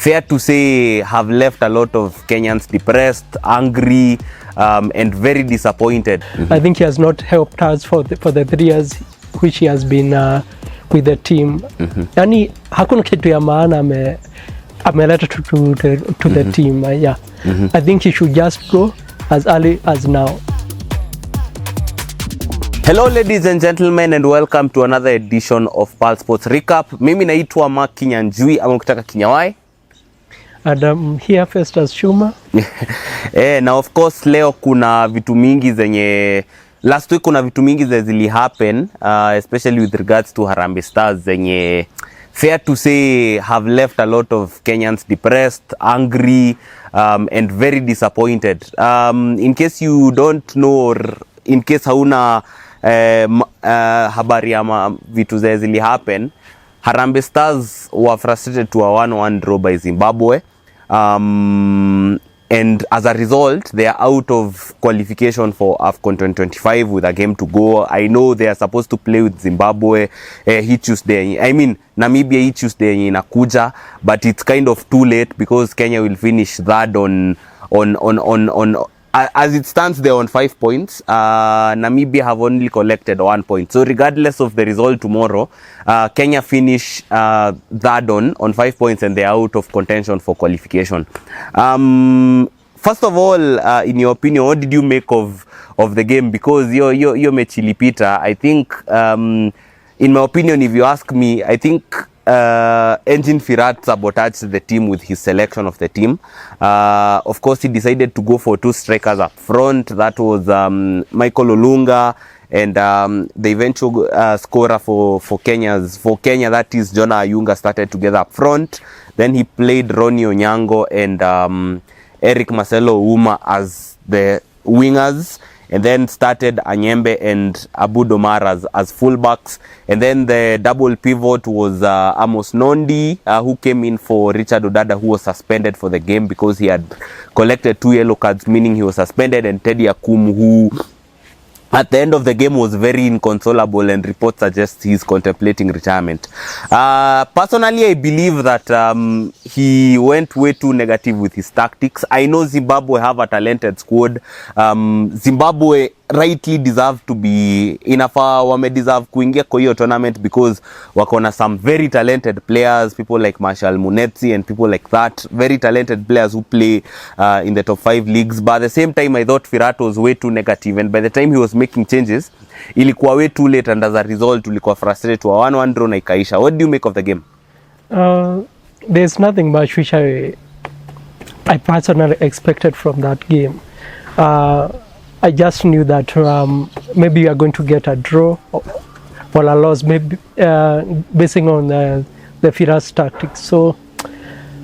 fair to say, have left a lot of Kenyans depressed, angry, and very disappointed. I think he has not helped us for the 3 years which he has been with the team. Yani hakuna kitu ya maana ameleta to the team. I think he should just go as early as now. Hello ladies and gentlemen, and welcome to another edition of Pulse Sports Recap. Mimi naitwa Mark Kinyanjui ama ukitaka Kinyawai. And I'm here first as Shuma. Na of course leo kuna vitu mingi zenye last week kuna vitu mingi zili happen, especially with regards to Harambee Stars zenye fair to say have left a lot of Kenyans depressed, angry, and very disappointed. In case you don't know, or in case hauna habari ama vitu zili happen, Harambee Stars were frustrated to a 1-1 draw by Zimbabwe, and as a result they are out of qualification for AFCON 2025 with a game to go. I know they are supposed to play with Zimbabwe hii Tuesday, I mean Namibia hii Tuesday inakuja, but it's kind of too late because Kenya will finish third on as it stands, they're on 5 points. Namibia have only collected 1 point. So regardless of the result tomorrow, Kenya finish third on 5 points, and they're out of contention for qualification. First of all, in your opinion, what did you make of the game? Because you're mechilipita. I think, in my opinion, if you ask me, I think Engin Firat sabotaged the team with his selection of the team. Of course, he decided to go for 2 strikers up front. That was Michael Olunga and the eventual scorer for Kenya, that is Jonah Ayunga, started together up front. Then he played Ronnie Onyango and Eric Marcelo Uma as the wingers, and then started Anyembe and Abu Domar as fullbacks. And then the double pivot was Amos Nondi, who came in for Richard Odada, who was suspended for the game because he had collected 2 yellow cards, meaning he was suspended, and Teddy Akum, who at the end of the game was very inconsolable, and reports suggest he's contemplating retirement. Personally, I believe that he went way too negative with his tactics. I know Zimbabwe have a talented squad. Zimbabwe rightly deserve to be deserve kuingia kwa hiyo tournament because wakona some very talented players, people like Marshall Munetsi and people like that, very talented players who play in the top 5 leagues. But at the same time, I thought Firat was way too negative, and by the time he was making changes, ilikuwa way too late, and as a result ulikuwa frustrated to a 1-1 draw na ikaisha. What do you make of the game? There's nothing much which I personally expected from that game. I just knew that maybe we are going to get a draw or a loss, maybe basing on the Firat's tactics. So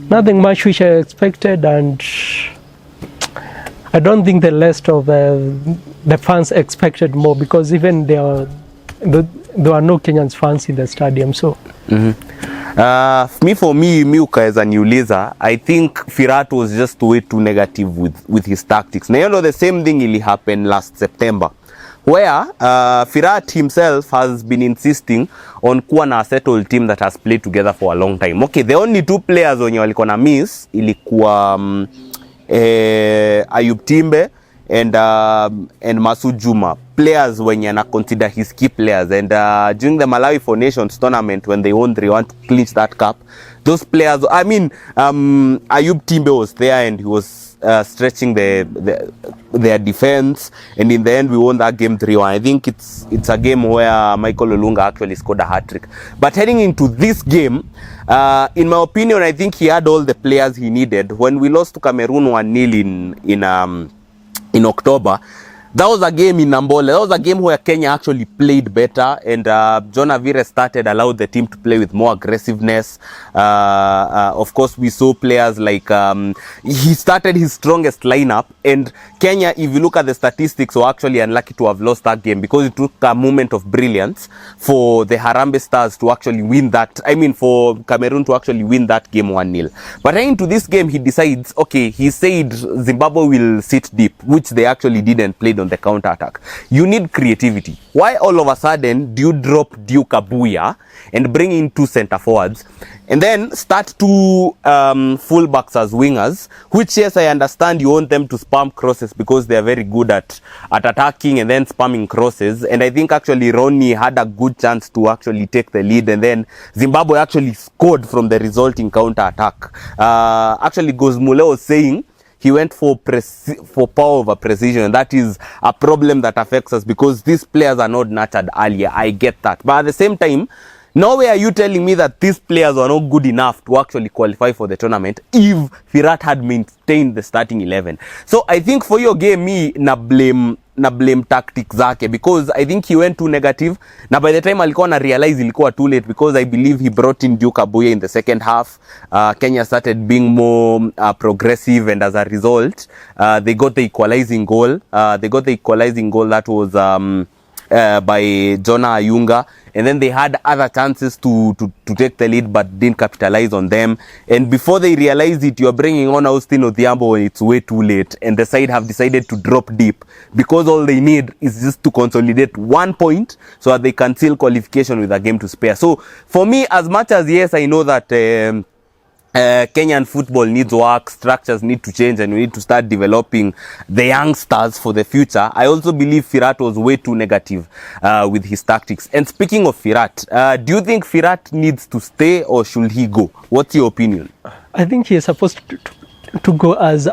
nothing much which I expected, and I don't think the rest of the fans expected more, because even there were no Kenyan fans in the stadium. So. For me ukaweza niuliza, I think Firat was just way too negative with his tactics. Na you know the same thing ili happen last September, where Firat himself has been insisting on kuwa na a settled team that has played together for a long time. Okay, the only 2 players wenye walikuwa na miss ilikuwa Ayub Timbe and Masud Juma, players wenye na consider his key players. And during the Malawi for Nations tournament, when they won 3-1 to clinch that cup, those players, I mean, Ayub Timbe was there, and he was stretching their defense, and in the end we won that game 3-1. I think it's a game where Michael Olunga actually scored a hat-trick. But heading into this game, in my opinion, I think he had all the players he needed. When we lost to Cameroon 1-0 in October, that was a game in Nambola. That was a game where Kenya actually played better, and John Avire allowed the team to play with more aggressiveness. Of course, we saw players like he started his strongest lineup, and Kenya, if you look at the statistics, were actually unlucky to have lost that game because it took a moment of brilliance for the Harambee Stars to actually win that. I mean, for Cameroon to actually win that game 1-0. But into this game, he decides, okay, he said Zimbabwe will sit deep, which they actually did and played on the counter attack. You need creativity. Why all of a sudden do you drop Duke Abuya and bring in 2 center forwards, and then start 2 fullbacks as wingers, which, yes, I understand you want them to spam crosses because they are very good at attacking and then spamming crosses. And I think actually Ronnie had a good chance to actually take the lead, and then Zimbabwe actually scored from the resulting counter attack. Actually, Gozmule was saying he went for power over precision, and that is a problem that affects us because these players are not nurtured earlier. I get that, but at the same time, nowhere are you telling me that these players are not good enough to actually qualify for the tournament if Firat had maintained the starting 11. So I think for your game, me na blame tactics zake, because I think he went too negative. Now by the time alikuwa na realize ilikuwa too late, because I believe he brought in Duke Abuya in the second half. Kenya started being more progressive, and as a result, they got the equalizing goal. That was by Jonah Ayunga, and then they had other chances to take the lead but didn't capitalize on them. And before they realized it, you're bringing on Austin Odhiambo when it's way too late, and the side have decided to drop deep because all they need is just to consolidate 1 point so that they can seal qualification with a game to spare. So for me, as much as yes, I know that Kenyan football needs work, structures need to change, and we need to start developing the youngsters for the future, I also believe Firat was way too negative with his tactics. And speaking of Firat, do you think Firat needs to stay or should he go? What's your opinion? I think he is supposed to go as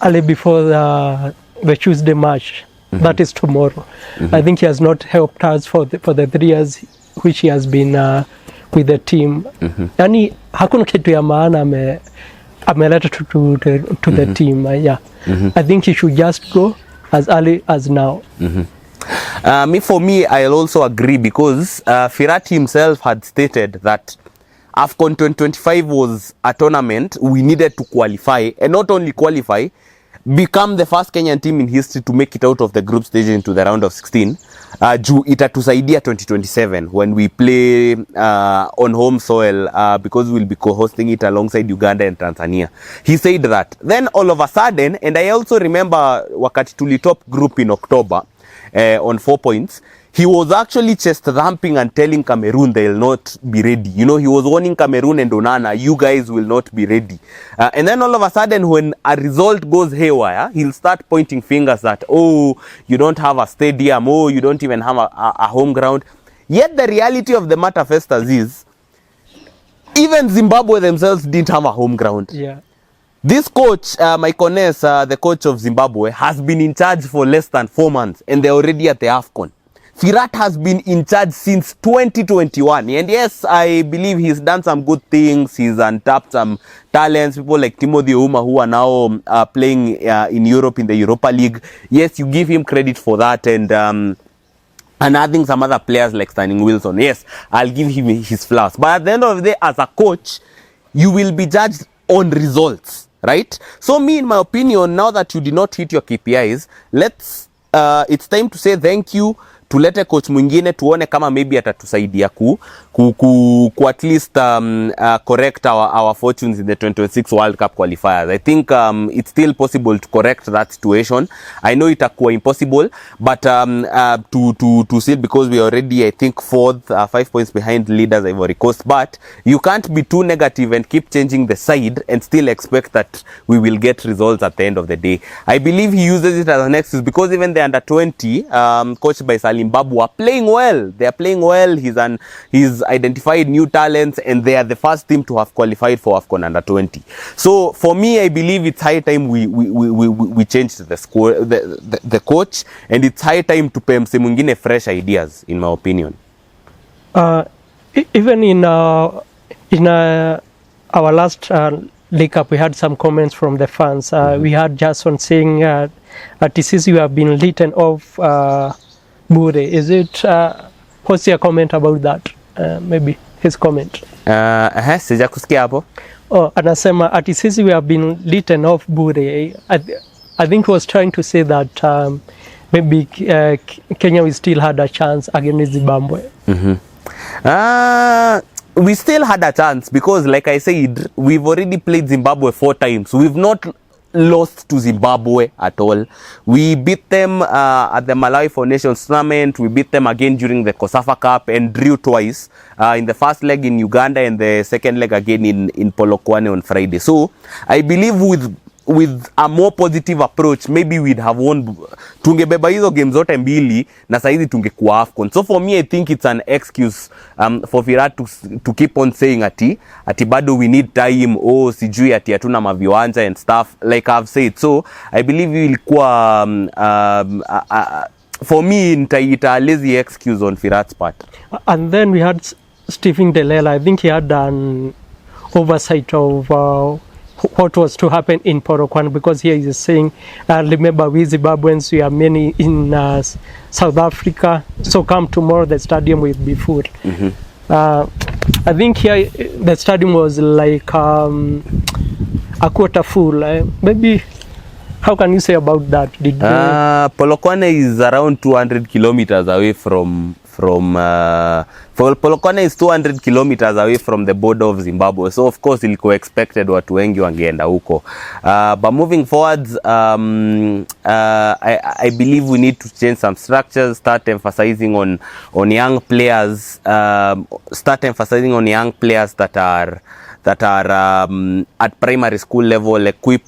early before the Tuesday match. Mm-hmm. That is tomorrow. Mm-hmm. I think he has not helped us for the 3 years which he has been with the team. Mm-hmm. Yani hakuna kitu ya maana ameleta to the team. Yeah. Mm-hmm. I think he should just go as early as now. Mm-hmm. For me, I'll also agree, because Firat himself had stated that AFCON 2025 was a tournament we needed to qualify, and not only qualify, become the first Kenyan team in history to make it out of the group stage into the round of 16. Juu itatusaidia 2027 when we play on home soil, because we'll be co-hosting it alongside Uganda and Tanzania. He said that. Then all of a sudden, and I also remember wakati tulitop group in October on 4 points, he was actually chest thumping and telling Cameroon they'll not be ready. You know, he was warning Cameroon and Onana, you guys will not be ready. And then all of a sudden, when a result goes haywire, he'll start pointing fingers that, oh, you don't have a stadium, oh, you don't even have a home ground. Yet the reality of the matter, Festus, is even Zimbabwe themselves didn't have a home ground. Yeah. This coach, Michael Ness, the coach of Zimbabwe, has been in charge for less than 4 months, and they're already at the AFCON. Firat has been in charge since 2021, and yes, I believe he's done some good things. He's untapped some talents, people like Timothy Ouma, who are now playing in Europe in the Europa League. Yes, you give him credit for that, and adding some other players like Stanning Wilson. Yes, I'll give him his flowers. But at the end of the day, as a coach, you will be judged on results, right? So me, in my opinion, now that you did not hit your KPIs, it's time to say thank you. Tulete coach mwingine tuone kama maybe atatusaidia ku at least correct our fortunes in the 2026 World Cup qualifiers. I think it's still possible to correct that situation. I know itakuwa impossible, but to see, because we are already, I think, 4th, 5 points behind leaders Ivory Coast. But you can't be too negative and keep changing the side and still expect that we will get results at the end of the day. I believe he uses it as an excuse, because even the under 20 coached by Zimbabwe are playing well. They are playing well. He's identified new talents, and they are the first team to have qualified for AFCON under 20. So for me, I believe it's high time we changed the coach, and it's high time to pay mse mwingine fresh ideas, in my opinion. Even in our last League Cup, we had some comments from the fans. We had Jason saying at TCC you have been written off Bure. Is it? What's your comment about that? Maybe his comment. Sijakusikia hapo. Oh, anasema at TCC we have been written off Bure. I think he was trying to say that maybe Kenya we still had a chance against Zimbabwe. We still had a chance, because like I said, we've already played Zimbabwe 4 times. We've not lost to Zimbabwe at all. We beat them at the Malawi for Nations tournament. We beat them again during the COSAFA Cup and drew twice, in the first leg in Uganda and the second leg again in Polokwane on Friday. So I believe with a more positive approach maybe we'd have won, tungebeba hizo games zote mbili na saizi tungekuwa AFCON. So for me I think it's an excuse for Firat to keep on saying ati bado we need time, sijui ati hatuna maviwanja and stuff like I've said. So I believe ilikuwa for me nitaita a lazy excuse on Firat's part. And then we had Stephen Delela. I think he had an oversight of what was to happen in Polokwane, because here he is saying, remember we Zimbabweans, we are many in South Africa, so come tomorrow, the stadium will be full. I think here the stadium was like a quarter full. Maybe, how can you say about that? Polokwane is around 200 kilometers away from Polokwane is 200 kilometers away from the border of Zimbabwe, so of course ilikuwa expected watu wengi wangeenda huko. But moving forwards, I believe we need to change some structures, start emphasizing on young players, that are at primary school level, equip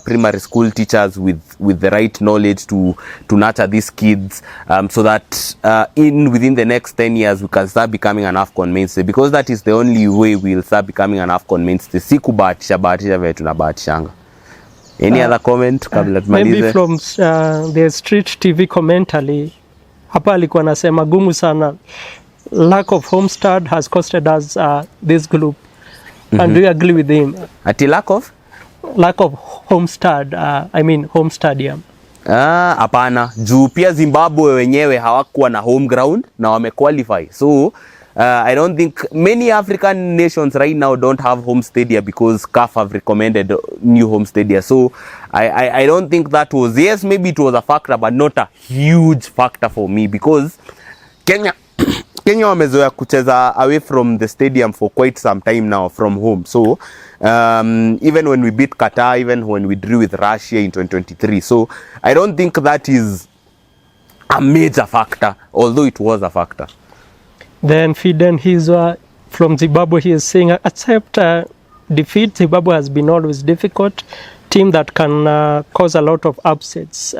primary school teachers with the right knowledge to nurture these kids, so that within the next 10 years we can start becoming an AFCON mainstay, because that is the only way we'll start becoming an AFCON mainstay. Si kubahatisha vile tunabahatishanga. Any other comment? Maybe from the street TV commentary, hapa alikuwa anasema gumu sana, lack of homestead has costed us this group. And do you agree with him? Ati lack of homestead, home stadium. Hapana, juu pia Zimbabwe wenyewe hawakuwa na home ground na wamequalify. So I don't think many African nations right now don't have home stadia because CAF have recommended new home stadia. So I don't think that was, yes, maybe it was a factor, but not a huge factor for me, because Kenya wamezoea kucheza away from the stadium for quite some time now from home. So even when we beat Qatar, even when we drew with Russia in 2023, so I don't think that is a major factor, although it was a factor. Then Fiden, he's from Zimbabwe, he is saying, accept defeat. Zimbabwe has been always difficult team that can cause a lot of upsets.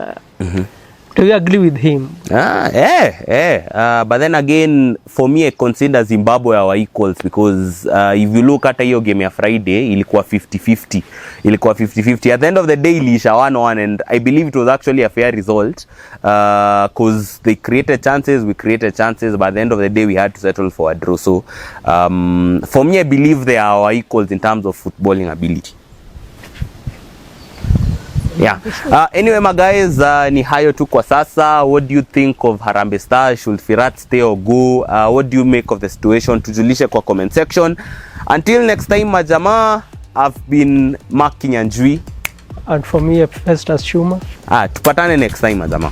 Do you agree with him? But then again, for me, I consider Zimbabwe our equals, because if you look at hiyo game ya Friday, ilikuwa 50-50. At the end of the day, ilisha 1-1, and I believe it was actually a fair result, because they created chances, we created chances, but at the end of the day, we had to settle for a draw. So, for me, I believe they are our equals in terms of footballing ability. Yeah. Anyway, my guys, ni hayo tu kwa sasa. What do you think of Harambee Stars? Should Firat stay or go? What do you make of the situation? Tujulishe kwa comment section. Until next time, majama, I've been Mark Kenyan. And for me, Festus Shuma. Tupatane next time, majama.